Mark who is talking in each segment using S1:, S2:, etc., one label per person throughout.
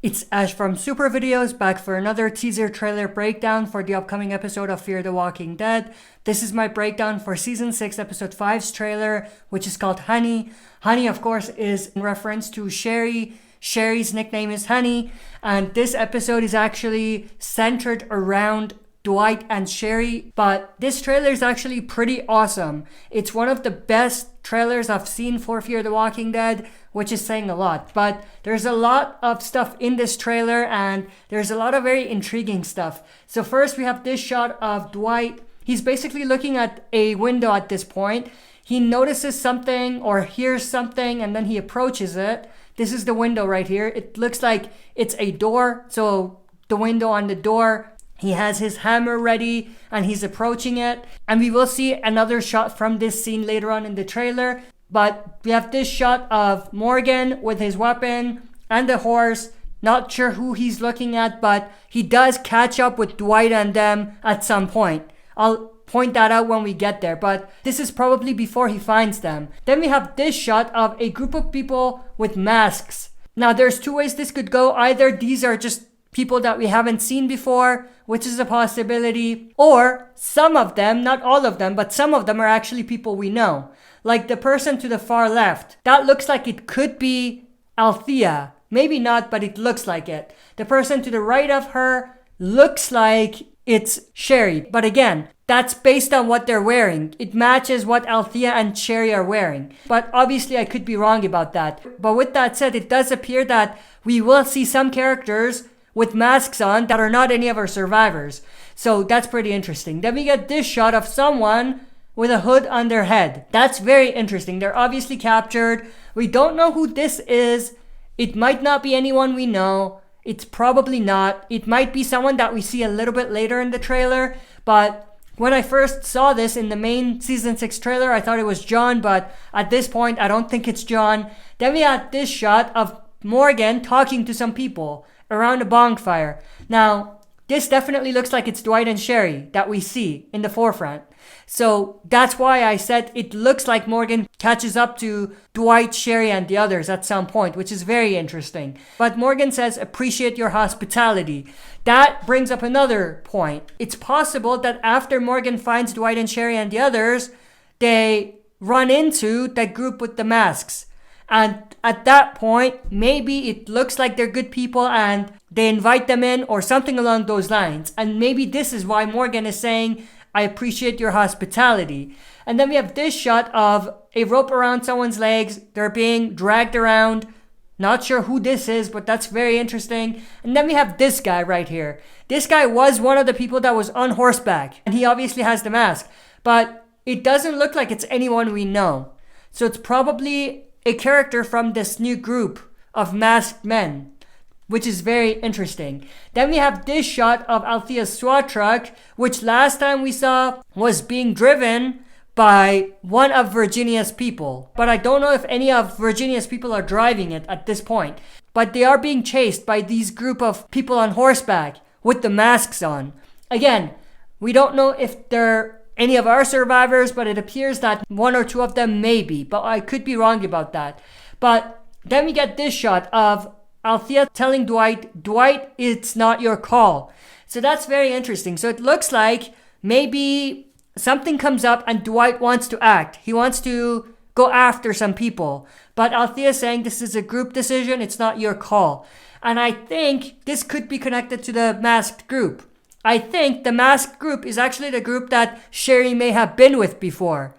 S1: It's Ash from Super Videos, back for another teaser trailer breakdown for the upcoming episode of Fear the Walking Dead. This is my breakdown for Season 6, Episode 5's trailer, which is called Honey. Honey, of course, is in reference to Sherry. Sherry's nickname is Honey, and this episode is actually centered around Dwight and Sherry, but this trailer is actually pretty awesome. It's one of the best trailers I've seen for Fear the Walking Dead, which is saying a lot. But there's a lot of stuff in this trailer, and there's a lot of very intriguing stuff. So first we have this shot of Dwight. He's basically looking at a window at this point. He notices something or hears something, and then he approaches it. This is the window right here. It looks like it's a door, so the window on the door. He has his hammer ready and he's approaching it. And we will see another shot from this scene later on in the trailer. But we have this shot of Morgan with his weapon and the horse. Not sure who he's looking at, but he does catch up with Dwight and them at some point. I'll point that out when we get there, but this is probably before he finds them. Then we have this shot of a group of people with masks. Now there's two ways this could go. Either these are just people that we haven't seen before, which is a possibility, or some of them, not all of them, but some of them are actually people we know. Like the person to the far left, that looks like it could be Althea. Maybe not, but it looks like it. The person to the right of her looks like it's Sherry. But again, that's based on what they're wearing. It matches what Althea and Sherry are wearing. But obviously I could be wrong about that. But with that said, it does appear that we will see some characters with masks on that are not any of our survivors. So that's pretty interesting. Then we get this shot of someone with a hood on their head. That's very interesting. They're obviously captured. We don't know who this is. It might not be anyone we know. It's probably not. It might be someone that we see a little bit later in the trailer. But when I first saw this in the main Season 6 trailer, I thought it was John. But at this point, I don't think it's John. Then we had this shot of Morgan talking to some people around a bonfire. Now, this definitely looks like it's Dwight and Sherry that we see in the forefront. So that's why I said it looks like Morgan catches up to Dwight, Sherry, and the others at some point, which is very interesting. But Morgan says, appreciate your hospitality. That brings up another point. It's possible that after Morgan finds Dwight and Sherry and the others, they run into that group with the masks. And at that point, maybe it looks like they're good people and they invite them in or something along those lines. And maybe this is why Morgan is saying, I appreciate your hospitality. And then we have this shot of a rope around someone's legs. They're being dragged around. Not sure who this is, but that's very interesting. And then we have this guy right here. This guy was one of the people that was on horseback. And he obviously has the mask. But it doesn't look like it's anyone we know. So it's probably a character from this new group of masked men, which is very interesting. Then we have this shot of Althea's SWAT truck, which last time we saw was being driven by one of Virginia's people. But I don't know if any of Virginia's people are driving it at this point. But they are being chased by these group of people on horseback with the masks on. Again, we don't know if they're any of our survivors, but it appears that one or two of them may be, but I could be wrong about that. But then we get this shot of Althea telling Dwight, it's not your call. So that's very interesting. So it looks like maybe something comes up and Dwight wants to act. He wants to go after some people. But Althea is saying this is a group decision, it's not your call. And I think this could be connected to the masked group. I think the masked group is actually the group that Sherry may have been with before.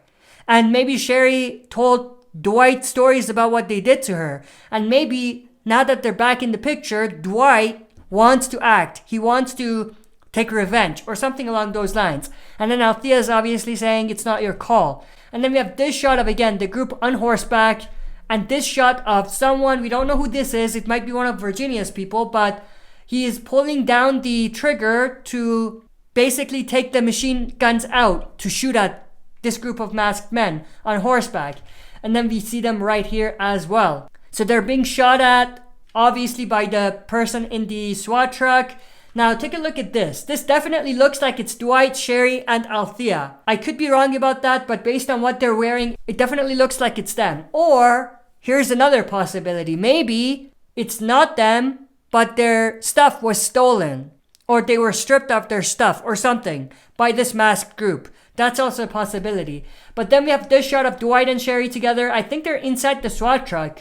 S1: And maybe Sherry told Dwight stories about what they did to her. And maybe now that they're back in the picture, Dwight wants to act. He wants to take revenge or something along those lines. And then Althea is obviously saying it's not your call. And then we have this shot of, again, the group on horseback. And this shot of someone, we don't know who this is. It might be one of Virginia's people, but he is pulling down the trigger to basically take the machine guns out to shoot at this group of masked men on horseback. And then we see them right here as well. So they're being shot at, obviously, by the person in the SWAT truck. Now, take a look at this. This definitely looks like it's Dwight, Sherry, and Althea. I could be wrong about that, but based on what they're wearing, it definitely looks like it's them. Or, here's another possibility. Maybe it's not them. but their stuff was stolen, or they were stripped of their stuff or something by this masked group. That's also a possibility. But then we have this shot of Dwight and Sherry together. I think they're inside the SWAT truck,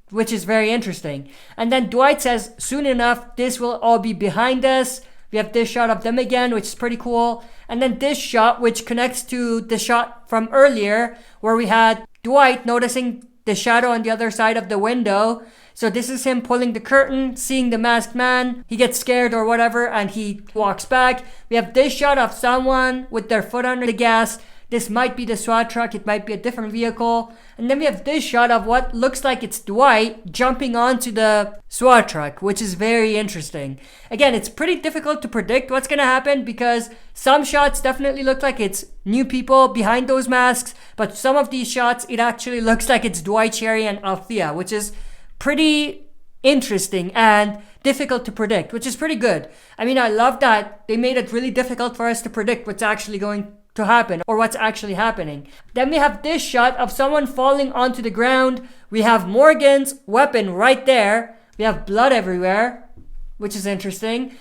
S1: which is very interesting. And then Dwight says, soon enough, this will all be behind us. We have this shot of them again, which is pretty cool. And then this shot, which connects to the shot from earlier, where we had Dwight noticing the shadow on the other side of the window. So this is him pulling the curtain, seeing the masked man. He gets scared or whatever, and he walks back. We have this shot of someone with their foot under the gas. This might be the SWAT truck. It might be a different vehicle. And then we have this shot of what looks like it's Dwight jumping onto the SWAT truck, which is very interesting. Again, it's pretty difficult to predict what's going to happen because some shots definitely look like it's new people behind those masks. But some of these shots, it actually looks like it's Dwight, Sherry, and Althea, which is pretty interesting and difficult to predict, which is pretty good. I mean, I love that they made it really difficult for us to predict what's actually going to happen or what's actually happening. Then we have this shot of someone falling onto the ground. We have Morgan's weapon right there. We have blood everywhere, which is interesting.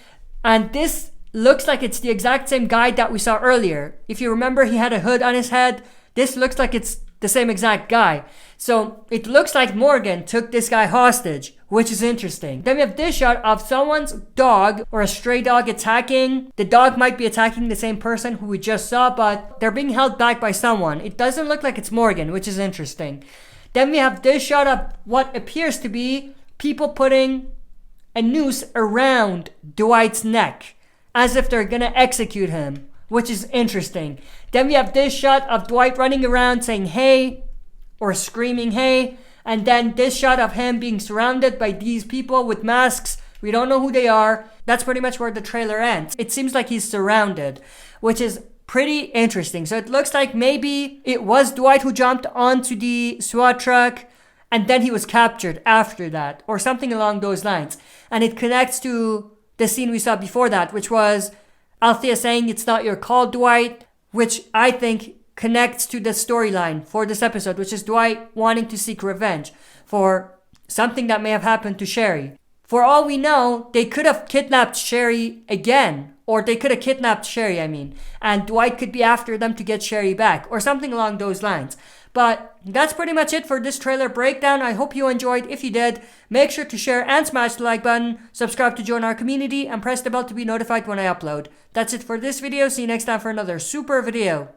S1: And this looks like it's the exact same guy that we saw earlier. If you remember, he had a hood on his head. This looks like it's the same exact guy. So it looks like Morgan took this guy hostage, which is interesting. Then we have this shot of someone's dog or a stray dog attacking. The dog might be attacking the same person who we just saw, but they're being held back by someone. It doesn't look like it's Morgan, which is interesting. Then we have this shot of what appears to be people putting a noose around Dwight's neck as if they're gonna execute him, which is interesting. Then we have this shot of Dwight running around saying hey or screaming hey, and then this shot of him being surrounded by these people with masks. We don't know who they are. That's pretty much where the trailer ends. It seems like he's surrounded, which is pretty interesting. So it looks like maybe it was Dwight who jumped onto the SWAT truck and then he was captured after that, or something along those lines. And it connects to the scene we saw before that, which was Althea saying it's not your call, Dwight, which I think connects to the storyline for this episode, which is Dwight wanting to seek revenge for something that may have happened to Sherry. For all we know, they could have kidnapped Sherry again, or they could have kidnapped Sherry, and Dwight could be after them to get Sherry back, or something along those lines. But that's pretty much it for this trailer breakdown. I hope you enjoyed. If you did, make sure to share and smash the like button, subscribe to join our community, and press the bell to be notified when I upload. That's it for this video. See you next time for another super video.